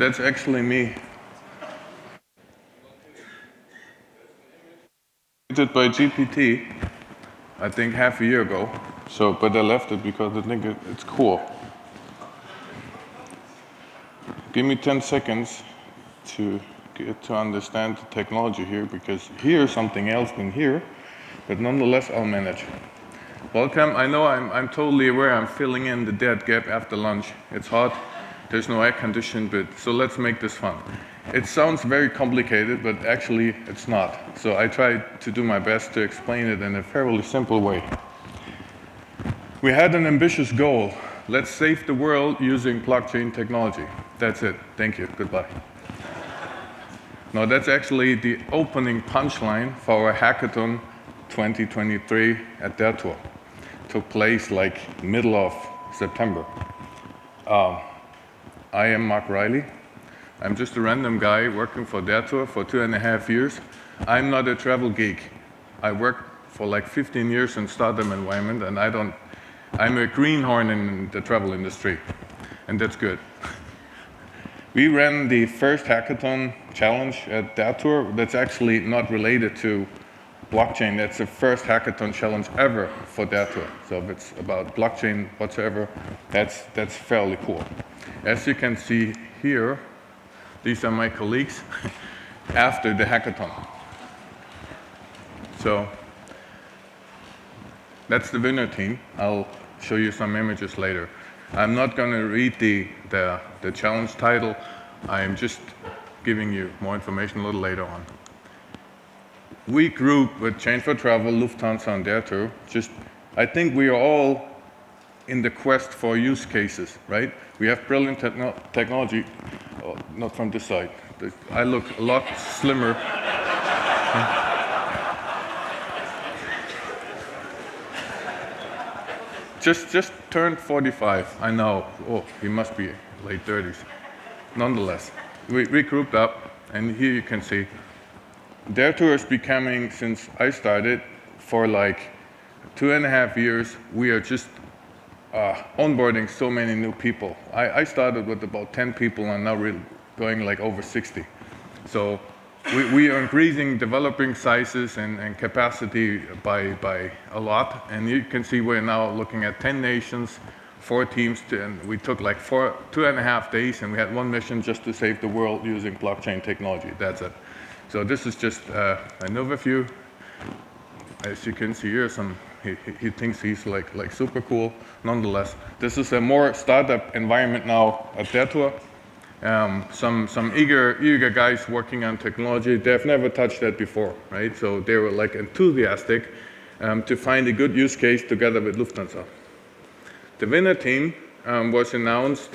That's actually me. Created by GPT, I think half a year ago. So, but I left it because I think it's cool. Give me 10 seconds to get to understand the technology here, because here's something else than here, but nonetheless I'll manage. Welcome. I know I'm totally aware I'm filling in the dead gap after lunch. It's hot, there's no air conditioning, but so let's make this fun. It sounds very complicated, but actually it's not. So I tried to do my best to explain it in a fairly simple way. We had an ambitious goal. Let's save the world using blockchain technology. That's it. Thank you. Goodbye. Now that's actually the opening punchline for our Hackathon 2023 at their tour. Took place like middle of September. I am Marc Riley. I'm just a random guy working for their tour for 2.5 years. I'm not a travel geek. I worked for like 15 years in startup environment, and I'm a greenhorn in the travel industry, and that's good. We ran the first hackathon challenge at that tour that's actually not related to blockchain. That's the first hackathon challenge ever for that tour. So if it's about blockchain whatsoever, that's fairly cool. As you can see here, these are my colleagues after the hackathon. So that's the winner team. I'll show you some images later. I'm not going to read the challenge title. I am just giving you more information a little later on. We group with Change for Travel, Lufthansa, and their tour. I think we are all in the quest for use cases, right? We have brilliant technology. Oh, not from this side. I look a lot slimmer. Just turned 45. I know. Oh, he must be late 30s. Nonetheless, we grouped up, and here you can see their tour is becoming, since I started, for like 2.5 years, we are just onboarding so many new people. I started with about 10 people, and now we're going like over 60. So we are increasing developing sizes and capacity by a lot, and you can see we're now looking at 10 nations, 4 teams, and we took like 2.5 days, and we had one mission just to save the world using blockchain technology. That's it. So this is just an overview. As you can see here, he thinks he's like super cool. Nonetheless, this is a more startup environment now at their tour. Some eager guys working on technology. They've never touched that before, right? So they were like enthusiastic to find a good use case together with Lufthansa. The winner team was announced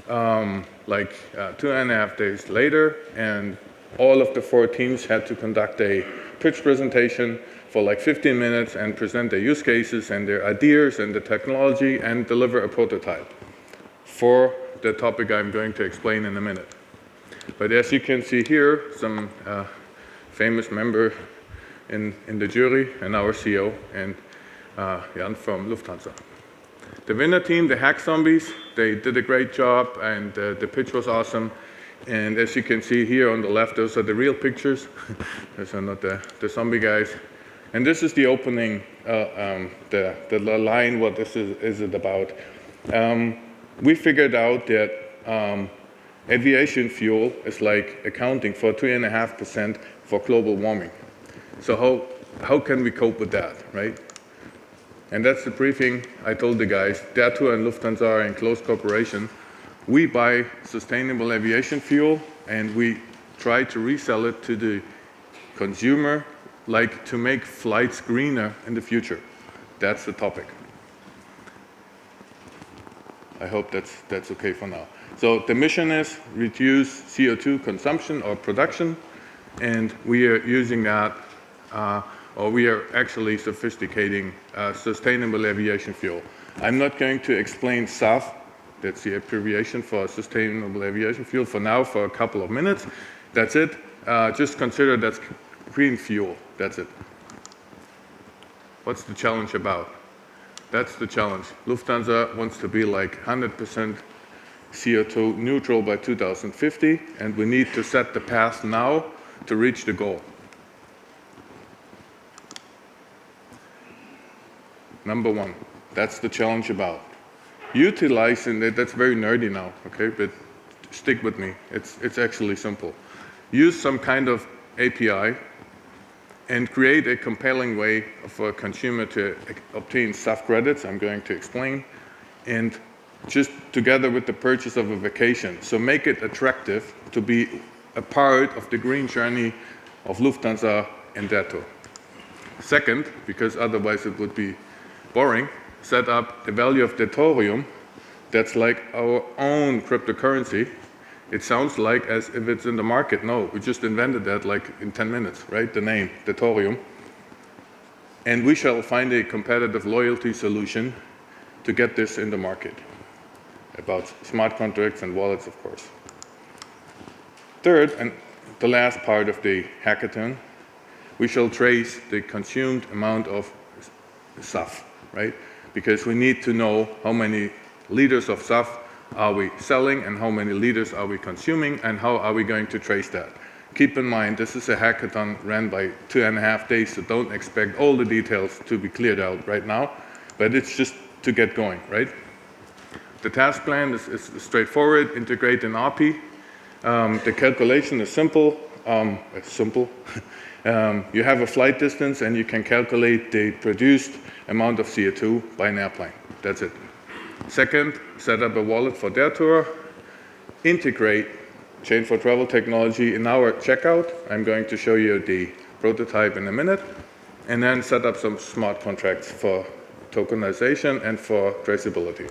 like 2.5 days later, and all of the 4 teams had to conduct a pitch presentation for like 15 minutes and present their use cases and their ideas and the technology and deliver a prototype for the topic I'm going to explain in a minute. But as you can see here, some famous member in the jury and our CEO, and Jan from Lufthansa. The winner team, the Hack Zombies, they did a great job, and the pitch was awesome. And as you can see here on the left, those are the real pictures. Those are not the zombie guys. And this is the opening, the line, what this is it about. We figured out that aviation fuel is like accounting for 3.5% for global warming. So how can we cope with that, right? And that's the briefing I told the guys. Their tour and Lufthansa are in close cooperation. We buy sustainable aviation fuel, and we try to resell it to the consumer, like to make flights greener in the future. That's the topic. I hope that's okay for now. So the mission is reduce CO₂ consumption or production, and we are using that, or we are actually sophisticating sustainable aviation fuel. I'm not going to explain SAF. That's the abbreviation for sustainable aviation fuel for now, for a couple of minutes. That's it. Just consider that's green fuel. That's it. What's the challenge about? That's the challenge. Lufthansa wants to be like 100% CO₂ neutral by 2050, and we need to set the path now to reach the goal. Number one, that's the challenge about. Utilizing it, that's very nerdy now, okay, but stick with me, it's actually simple. Use some kind of API and create a compelling way for a consumer to obtain SAF credits, I'm going to explain, and just together with the purchase of a vacation. So make it attractive to be a part of the green journey of Lufthansa and their tour. Second, because otherwise it would be boring, set up the value of Deuterium that's like our own cryptocurrency. It sounds like as if it's in the market. No, we just invented that like in 10 minutes, right? The name, Deuterium. And we shall find a competitive loyalty solution to get this in the market. About smart contracts and wallets, of course. Third, and the last part of the hackathon, we shall trace the consumed amount of SAF, right? Because we need to know how many liters of SAF are we selling and how many liters are we consuming and how are we going to trace that. Keep in mind, this is a hackathon ran by 2.5 days, so don't expect all the details to be cleared out right now, but it's just to get going, right? The task plan is straightforward, integrate an API. The calculation is simple. You have a flight distance and you can calculate the produced amount of CO₂ by an airplane. That's it. Second, set up a wallet for their tour. Integrate chain for travel technology in our checkout. I'm going to show you the prototype in a minute. And then set up some smart contracts for tokenization and for traceability.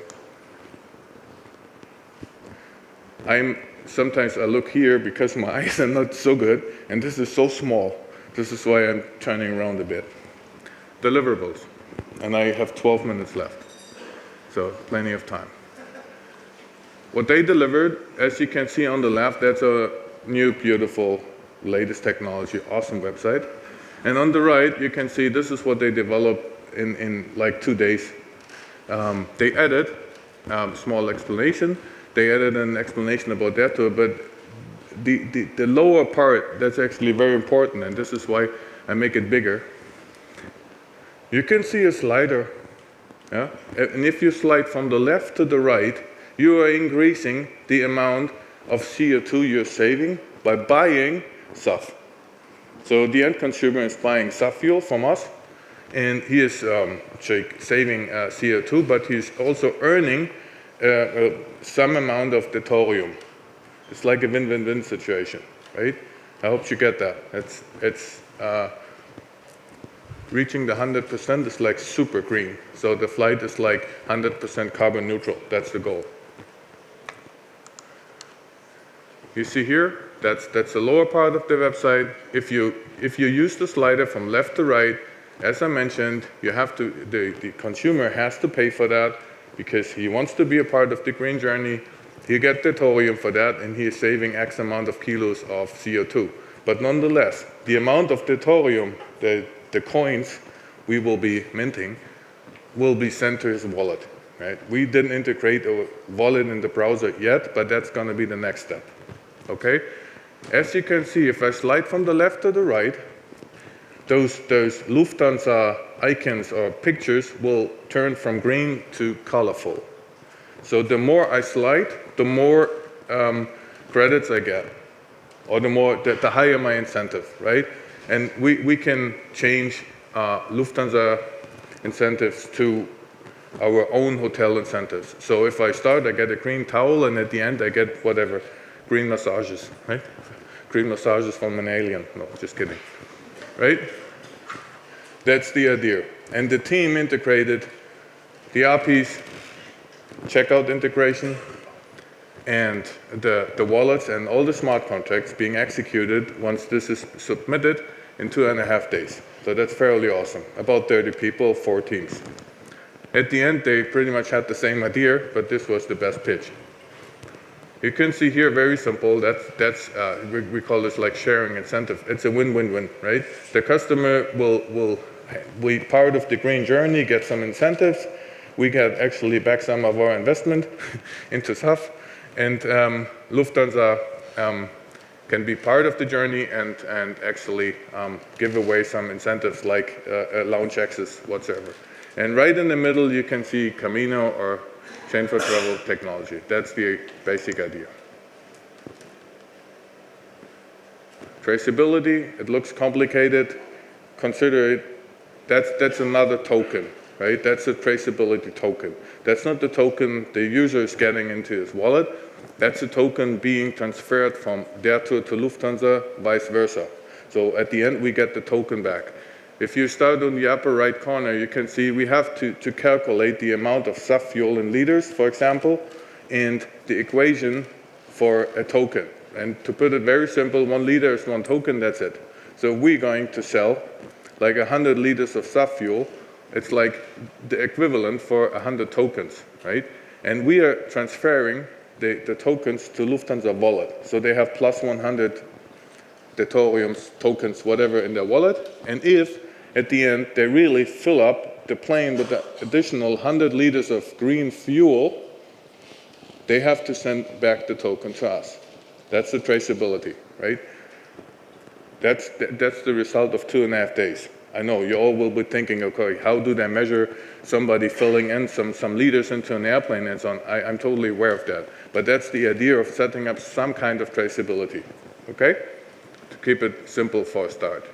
Sometimes I look here because my eyes are not so good, and this is so small. This is why I'm turning around a bit. Deliverables, and I have 12 minutes left, so plenty of time. What they delivered, as you can see on the left, that's a new, beautiful, latest technology, awesome website. And on the right, you can see this is what they developed in like 2 days. They added a small explanation. They added an explanation about their tour, but the lower part, that's actually very important, and this is why I make it bigger. You can see a slider, yeah? And if you slide from the left to the right, you are increasing the amount of CO₂ you're saving by buying SAF. So the end consumer is buying SAF fuel from us, and he is saving CO₂, but he's also earning some amount of Deuterium. It's like a win-win-win situation, right? I hope you get that. It's reaching the 100% is like super green. So the flight is like 100% carbon neutral. That's the goal. You see here, that's the lower part of the website. If you use the slider from left to right, as I mentioned, you have to, the consumer has to pay for that because he wants to be a part of the green journey. He gets Deuterium for that, and he is saving X amount of kilos of CO₂. But nonetheless, the amount of Deuterium, the coins we will be minting, will be sent to his wallet. Right? We didn't integrate a wallet in the browser yet, but that's going to be the next step. Okay? As you can see, if I slide from the left to the right, those Lufthansa icons or pictures will turn from green to colorful. So the more I slide, the more credits I get, or the higher my incentive, right? And we can change Lufthansa incentives to our own hotel incentives. So if I start, I get a green towel, and at the end I get whatever, green massages, right? Green massages from an alien. No, just kidding. Right? That's the idea. And the team integrated the APIs, checkout integration, and the wallets and all the smart contracts being executed once this is submitted in 2.5 days. So that's fairly awesome. About 30 people, 4 teams. At the end, they pretty much had the same idea, but this was the best pitch. You can see here, very simple, we call this like sharing incentive. It's a win-win-win, right? The customer will be part of the green journey, get some incentives. We get actually back some of our investment into SAF, And Lufthansa can be part of the journey and actually give away some incentives like lounge access whatsoever. And right in the middle, you can see Camino or Chain for Travel technology. That's the basic idea. Traceability, it looks complicated. Consider it, that's another token, right? That's a traceability token. That's not the token the user is getting into his wallet. That's a token being transferred from their tour to Lufthansa, vice versa. So at the end, we get the token back. If you start on the upper right corner, you can see we have to calculate the amount of SAF fuel in liters, for example, and the equation for a token. And to put it very simple, 1 liter is 1 token, that's it. So we're going to sell like 100 liters of SAF fuel. It's like the equivalent for 100 tokens, right? And we are transferring the tokens to Lufthansa wallet. So they have plus 100 deuteriums, tokens, whatever in their wallet. And if at the end they really fill up the plane with the additional 100 liters of green fuel, they have to send back the token to us. That's the traceability, right? That's the result of 2.5 days. I know you all will be thinking, okay, how do they measure somebody filling in some liters into an airplane and so on? I'm totally aware of that. But that's the idea of setting up some kind of traceability, okay? To keep it simple for a start.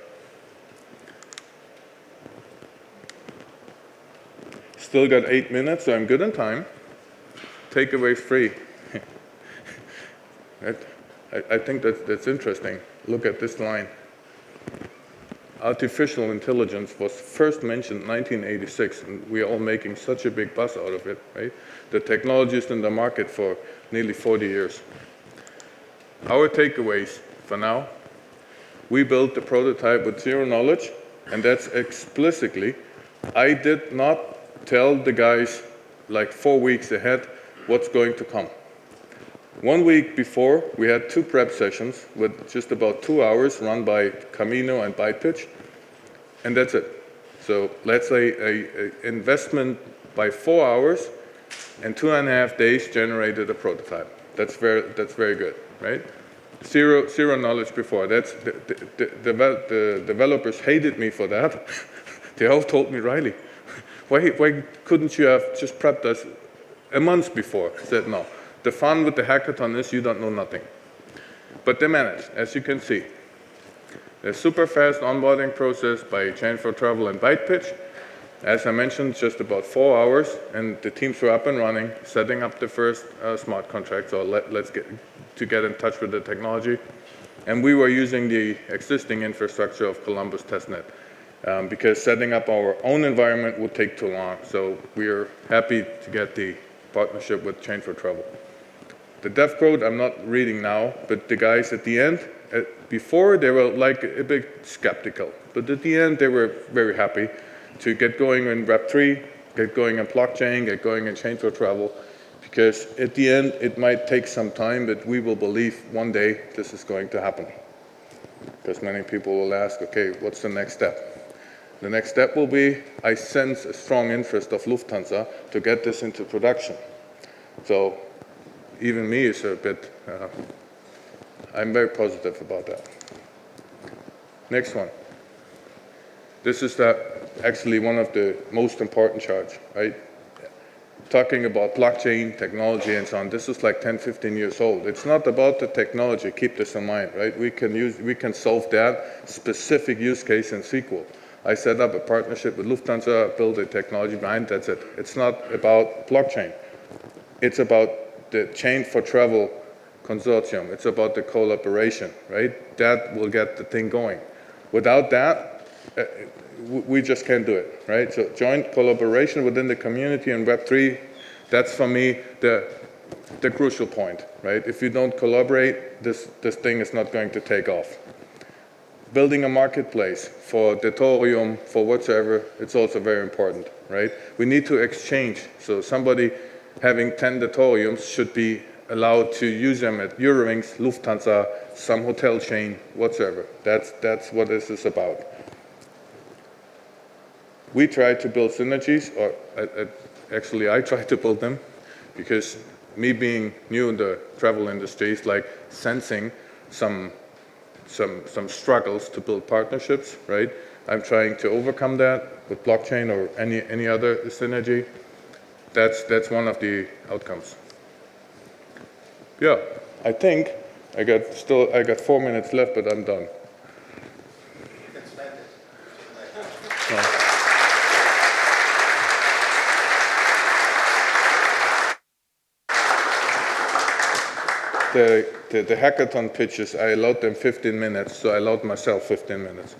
Still got 8 minutes, so I'm good on time. Takeaway free. I think that's interesting. Look at this line. Artificial intelligence was first mentioned in 1986, and we are all making such a big buzz out of it, right? The technology is in the market for nearly 40 years. Our takeaways for now, we built the prototype with zero knowledge, and that's explicitly, I did not tell the guys like 4 weeks ahead what's going to come. 1 week before, we had 2 prep sessions with just about 2 hours run by Camino and BytePitch, and that's it. So let's say an investment by 4 hours and 2.5 days generated a prototype. That's very good, right? Zero knowledge before. That's the developers hated me for that. They all told me, Riley, why couldn't you have just prepped us a month before? I said no. The fun with the hackathon is you don't know nothing. But they managed, as you can see. A super fast onboarding process by Chain for Travel and BytePitch. As I mentioned, just about 4 hours, and the teams were up and running, setting up the first smart contracts, or let's get in touch with the technology. And we were using the existing infrastructure of Columbus testnet, because setting up our own environment would take too long. So we are happy to get the partnership with Chain for Travel. The dev code I'm not reading now, but the guys at the end, before they were like a bit skeptical, but at the end they were very happy to get going in Web3, get going in blockchain, get going in Chain for Travel, because at the end it might take some time, but we will believe one day this is going to happen. Because many people will ask, okay, what's the next step? The next step will be, I sense a strong interest of Lufthansa to get this into production. So even me is a bit, I'm very positive about that. Next one. This is actually one of the most important charts, right? Talking about blockchain, technology, and so on. This is like 10, 15 years old. It's not about the technology, keep this in mind, right? We can solve that specific use case in SQL. I set up a partnership with Lufthansa, build a technology behind, that's it. It's not about blockchain. It's about the Chain for Travel consortium. It's about the collaboration, right? That will get the thing going. Without that, we just can't do it, right? So joint collaboration within the community and Web3, that's for me the crucial point, right? If you don't collaborate, this thing is not going to take off. Building a marketplace for deuterium, for whatsoever, it's also very important, right? We need to exchange. So somebody having 10 deuteriums should be allowed to use them at Eurowings, Lufthansa, some hotel chain, whatsoever. That's what this is about. We try to build synergies, or actually I try to build them, because me being new in the travel industry is like sensing some struggles to build partnerships, right? I'm trying to overcome that with blockchain or any other synergy. That's one of the outcomes. Yeah, I think I got 4 minutes left, but I'm done. You can spend it. The hackathon pitches, I allowed them 15 minutes, so I allowed myself 15 minutes.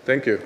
Thank you.